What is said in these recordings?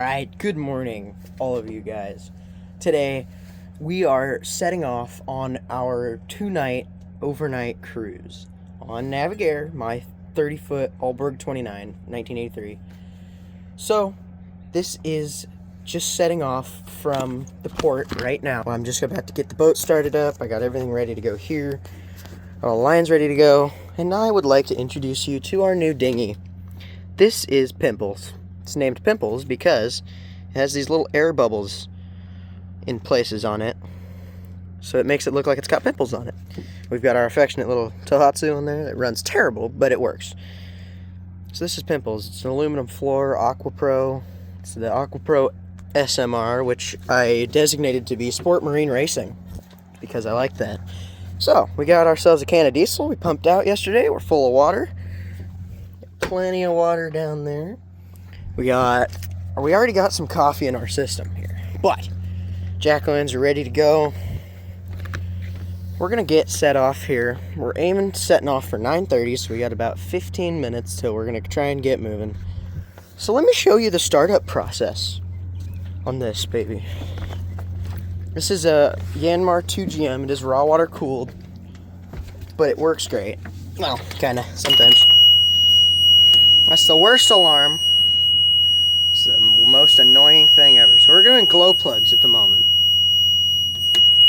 Alright, good morning, all of you guys. Today, we are setting off on our 2-night overnight cruise on Navigator, my 30-foot Allberg 29, 1983. So, this is just setting off from the port right now. I'm just about to get the boat started up. I got everything ready to go here. All the lines ready to go. And I would like to introduce you to our new dinghy. This is Pimples. It's named Pimples because it has these little air bubbles in places on it, so it makes it look like it's got pimples on it. We've got our affectionate little Tohatsu on there that runs terrible, but it works. So this is Pimples. It's an aluminum floor AquaPro. It's the AquaPro SMR, which I designated to be Sport Marine Racing because I like that. So we got ourselves a can of diesel. We pumped out yesterday. We're full of water. Plenty of water down there. We already got some coffee in our system here, but Jacqueline's are ready to go. We're gonna get set off here. We're setting off for 9:30, so we got about 15 minutes till we're gonna try and get moving. So let me show you the startup process on this baby. This is a Yanmar 2GM. It is raw water cooled, but it works great. Well, kinda sometimes. That's the worst alarm. It's the most annoying thing ever. So we're doing glow plugs at the moment.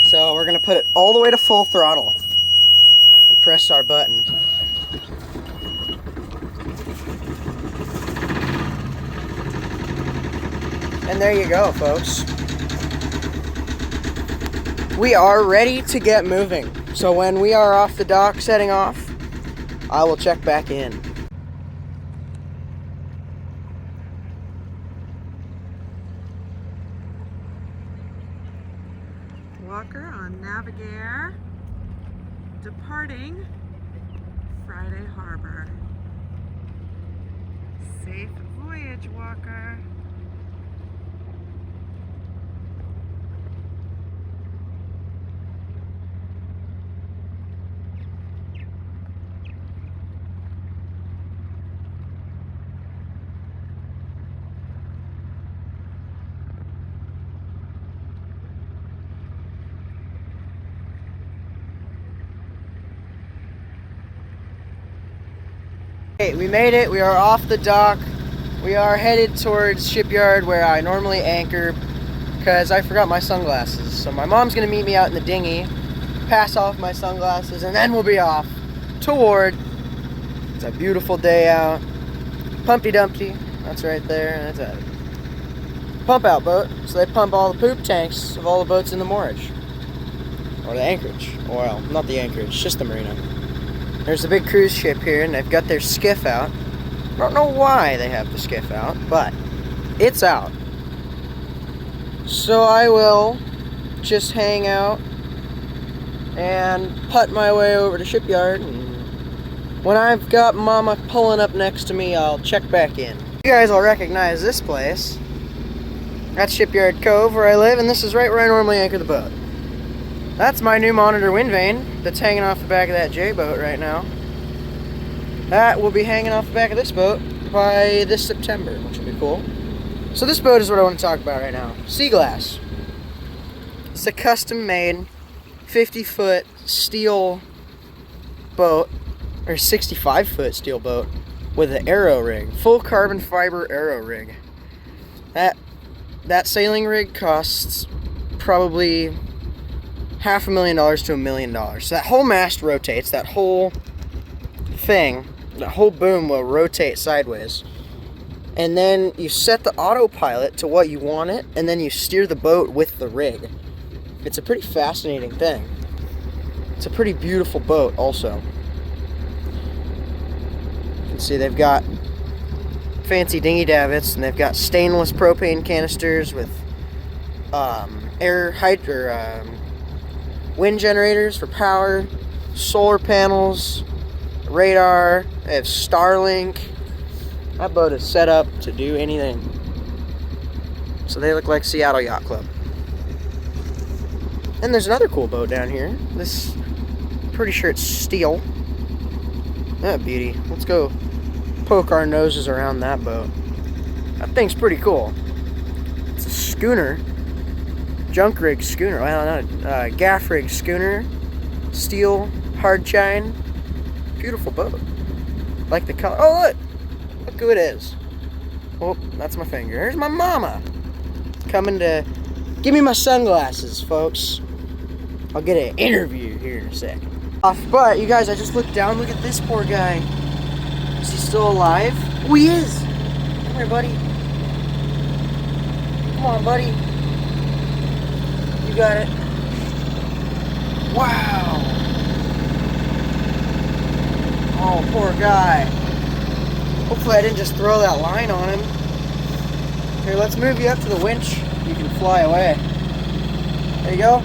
So we're going to put it all the way to full throttle and press our button. And there you go, folks. We are ready to get moving. So when we are off the dock setting off, I will check back in. Walker on Navigator, departing Friday Harbor. Safe voyage, Walker. Hey, we made it. We are off the dock. We are headed towards Shipyard where I normally anchor because I forgot my sunglasses. So my mom's going to meet me out in the dinghy, pass off my sunglasses, and then we'll be off toward. It's a beautiful day out. Pumpty Dumpty. That's right there. That's a pump out boat. So they pump all the poop tanks of all the boats in the moorage. Or the anchorage. Well, not the anchorage, just the marina. There's a big cruise ship here, and they've got their skiff out. I don't know why they have the skiff out, but it's out. So I will just hang out and putt my way over to Shipyard, and when I've got Mama pulling up next to me, I'll check back in. You guys will recognize this place. That's Shipyard Cove where I live, and this is right where I normally anchor the boat. That's my new Monitor wind vane that's hanging off the back of that J boat right now. That will be hanging off the back of this boat by this September, which will be cool. So this boat is what I want to talk about right now. Sea Glass. It's a custom-made 50-foot steel boat, or 65-foot steel boat with an aero rig, full carbon fiber aero rig. That sailing rig costs probably $500,000 to $1 million. So that whole mast rotates, that whole thing, that whole boom will rotate sideways. And then you set the autopilot to what you want it, and then you steer the boat with the rig. It's a pretty fascinating thing. It's a pretty beautiful boat also. You can see they've got fancy dinghy davits, and they've got stainless propane canisters with wind generators for power, solar panels, radar. They have Starlink. That boat is set up to do anything. So they look like Seattle Yacht Club. And there's another cool boat down here. This, pretty sure it's steel. That beauty. Let's go poke our noses around that boat. That thing's pretty cool. It's a schooner. Junk rig schooner. Well, not gaff rig schooner. Steel, hard chine. Beautiful boat. Like the color. Oh, look! Look who it is. Oh, that's my finger. Here's my mama. Coming to give me my sunglasses, folks. I'll get an interview here in a second. But, you guys, I just looked down. Look at this poor guy. Is he still alive? Oh, he is! Come here, buddy. Come on, buddy. You got it. Wow. Oh, poor guy. Hopefully I didn't just throw that line on him. Here, let's move you up to the winch. You can fly away. There you go.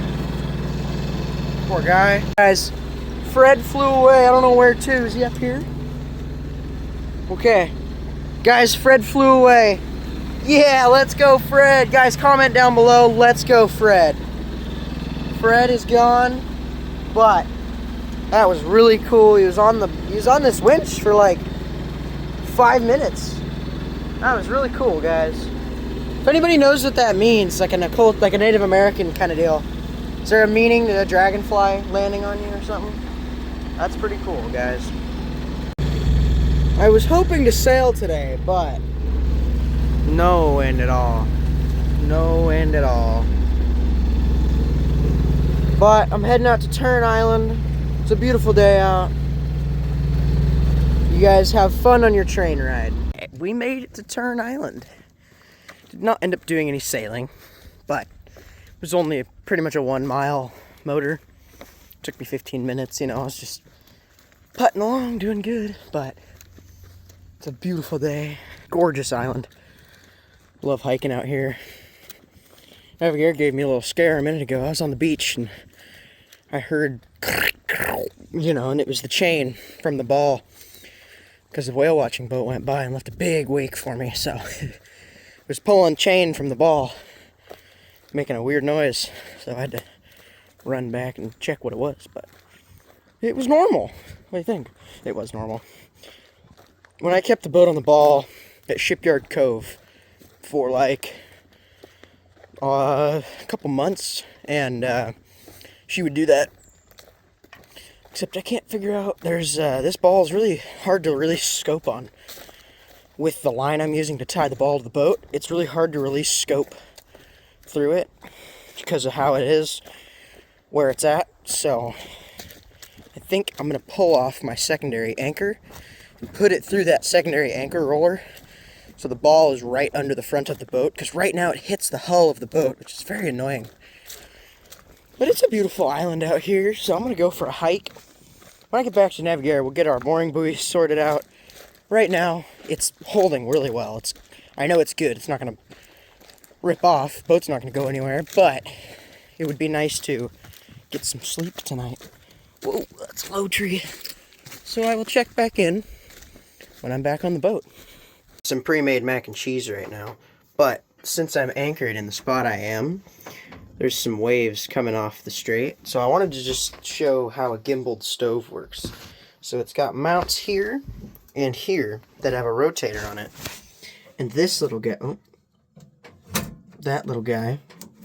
Poor guy. Guys, Fred flew away. I don't know where to. Is he up here? Okay. Guys, Fred flew away. Yeah, let's go, Fred. Guys, comment down below. Let's go, Fred. Fred is gone, but that was really cool. He was on this winch for like 5 minutes. That was really cool, guys. If anybody knows what that means, like an occult, like a Native American kind of deal. Is there a meaning to a dragonfly landing on you or something? That's pretty cool, guys. I was hoping to sail today, but no wind at all. No wind at all. But I'm heading out to Turn Island. It's a beautiful day out. You guys have fun on your train ride. We made it to Turn Island. Did not end up doing any sailing, but it was only pretty much a 1 mile motor. Took me 15 minutes, you know, I was just putting along, doing good, but it's a beautiful day. Gorgeous island. Love hiking out here. Navigator gave me a little scare a minute ago. I was on the beach and I heard, you know, and it was the chain from the ball because the whale watching boat went by and left a big wake for me. So it was pulling chain from the ball, making a weird noise. So I had to run back and check what it was, but it was normal. What do you think? It was normal. When I kept the boat on the ball at Shipyard Cove for like a couple months, and she would do that. Except I can't figure out, there's this ball is really hard to release scope on. With the line I'm using to tie the ball to the boat, it's really hard to release scope through it because of how it is, where it's at. So I think I'm going to pull off my secondary anchor and put it through that secondary anchor roller so the ball is right under the front of the boat, because right now it hits the hull of the boat, which is very annoying. But it's a beautiful island out here, so I'm going to go for a hike. When I get back to Navigator, we'll get our mooring buoys sorted out. Right now, it's holding really well. I know it's good. It's not going to rip off. Boat's not going to go anywhere, but it would be nice to get some sleep tonight. Whoa, that's a low tree. So I will check back in when I'm back on the boat. Some pre-made mac and cheese right now, but since I'm anchored in the spot I am, there's some waves coming off the strait, so I wanted to just show how a gimbaled stove works. So it's got mounts here and here that have a rotator on it, and this little guy, that little guy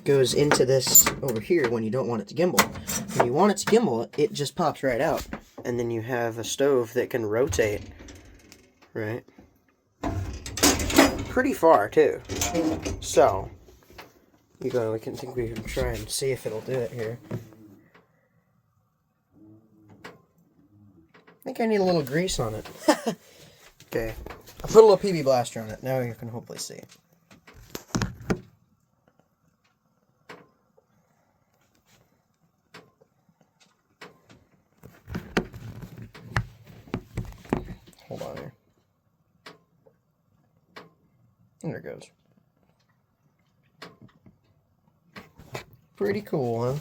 goes into this over here when you don't want it to gimbal. When you want it to gimbal, it just pops right out, and then you have a stove that can rotate, right? Pretty far too. So we can try and see if it'll do it here. I think I need a little grease on it. Okay, I put a little PB Blaster on it. Now you can hopefully see. Hold on here. And there it goes. Pretty cool, huh?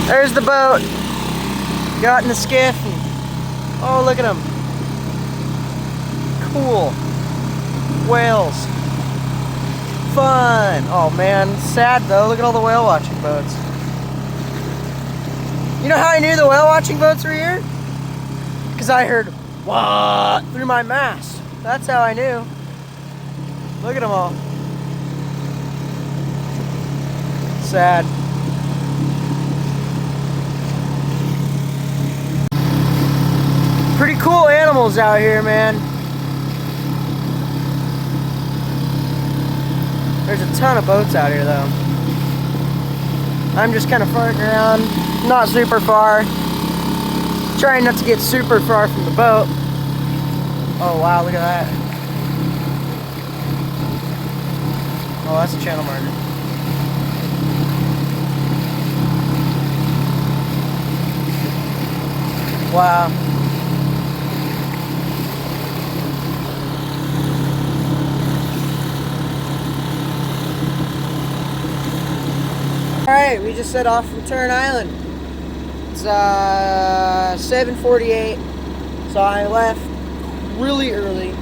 There's the boat. Got in the skiff. And, oh, look at them. Cool. Whales. Fun. Oh, man. Sad, though. Look at all the whale watching boats. You know how I knew the whale watching boats were here? Because I heard, "What?" through my mast. That's how I knew. Look at them all. sad. Pretty cool animals out here, man. There's a ton of boats out here, though. I'm just kind of farting around, not super far. Trying not to get super far from the boat. Oh wow, look at that. Oh, that's a channel marker. Wow. Alright, we just set off from Turn Island. It's 7:48, so I left really early,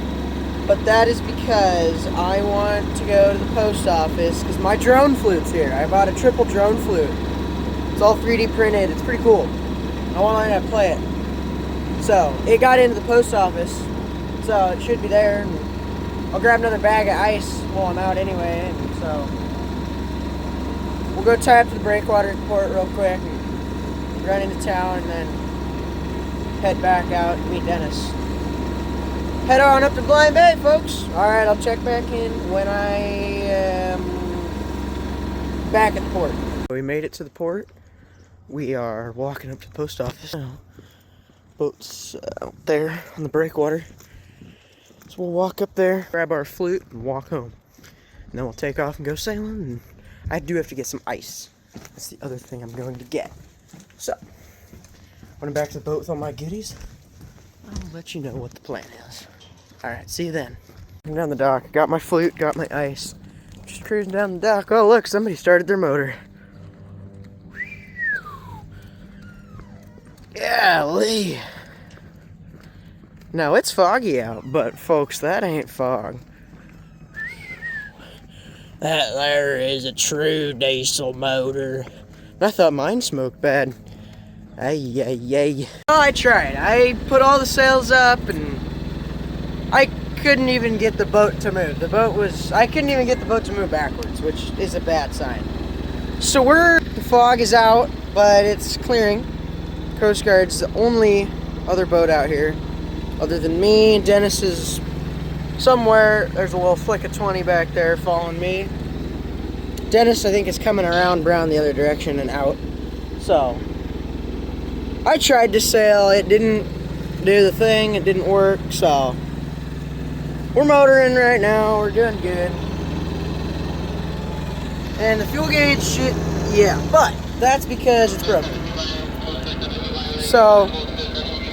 but that is because I want to go to the post office because my drone flute's here. I bought a triple drone flute. It's all 3D printed. It's pretty cool. I want to learn how to play it. So it got into the post office, so it should be there. And I'll grab another bag of ice while I'm out anyway. And so we'll go tie up to the breakwater port real quick. Run into town and then head back out and meet Dennis. Head on up to Blind Bay, folks. Alright, I'll check back in when I am back at the port. We made it to the port. We are walking up to the post office now. Boat's out there on the breakwater. So we'll walk up there, grab our flute, and walk home. And then we'll take off and go sailing. And I do have to get some ice. That's the other thing I'm going to get. So, when I'm back to the boat with all my goodies, I'll let you know what the plan is. Alright, see you then. I'm down the dock. Got my flute, got my ice. Just cruising down the dock. Oh, look, somebody started their motor. Golly. Now, it's foggy out, but folks, that ain't fog. That there is a true diesel motor. I thought mine smoked bad. Ay, ay, ay. Well, I tried. I put all the sails up and I couldn't even get the boat to move. I couldn't even get the boat to move backwards, which is a bad sign. So the fog is out, but it's clearing. Coast Guard's the only other boat out here. Other than me, Dennis is somewhere. There's a little flick of 20 back there following me. Dennis, I think, is coming around the other direction and out. So, I tried to sail. It didn't do the thing. It didn't work. So, we're motoring right now. We're doing good. And the fuel gauge, yeah. But, that's because it's broken. So,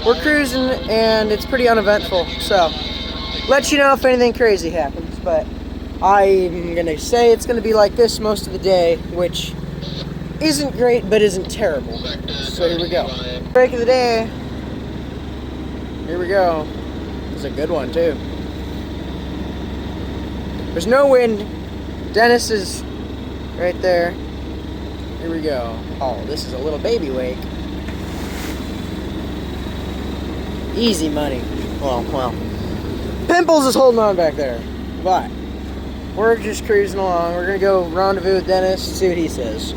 we're cruising and it's pretty uneventful. So, let you know if anything crazy happens. But, I'm going to say it's going to be like this most of the day, which isn't great, but isn't terrible. So here we go. Break of the day. Here we go. It's a good one, too. There's no wind. Dennis is right there. Here we go. Oh, this is a little baby wake. Easy money. Well. Pimples is holding on back there. But we're just cruising along. We're going to go rendezvous with Dennis and see what he says.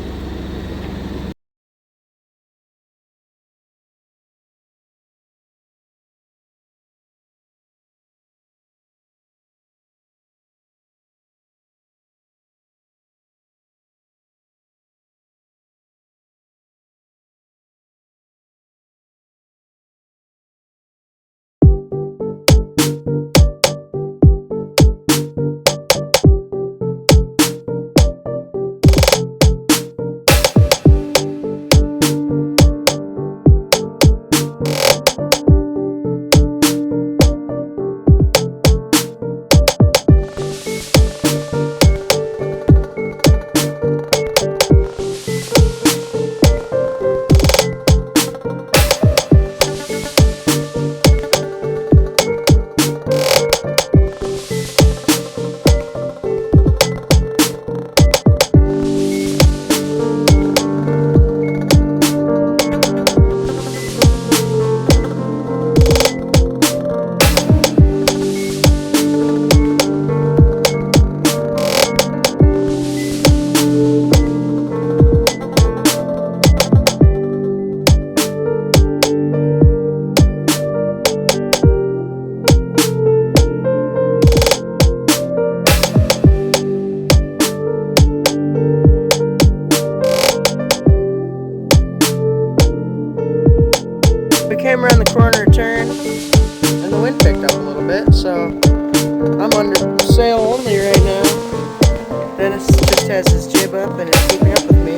has his jib up and is keeping up with me.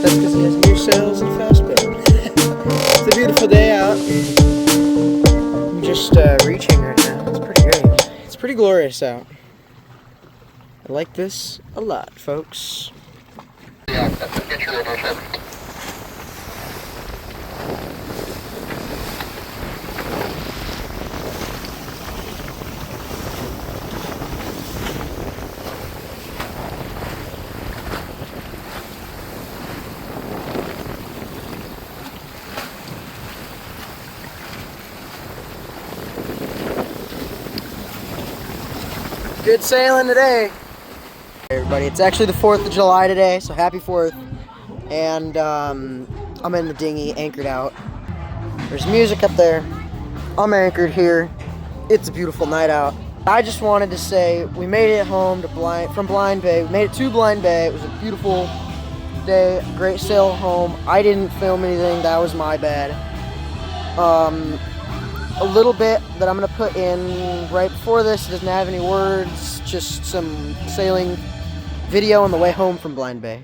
That's because he has near sails and fast boat. It's a beautiful day out. I'm just reaching right now. It's pretty great. It's pretty glorious out. I like this a lot, folks. Yeah, that's a picture of our Good sailing today. Hey everybody, it's actually the 4th of July today, so happy 4th. And I'm in the dinghy, anchored out. There's music up there. I'm anchored here. It's a beautiful night out. I just wanted to say we made it home to from Blind Bay. We made it to Blind Bay. It was a beautiful day, great sail home. I didn't film anything, that was my bad. A little bit that I'm gonna put in right before this, it doesn't have any words, just some sailing video on the way home from Blind Bay.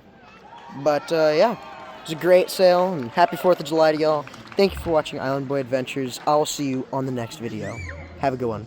But yeah, it was a great sail, and happy 4th of July to y'all. Thank you for watching Island Boy Adventures. I will see you on the next video. Have a good one.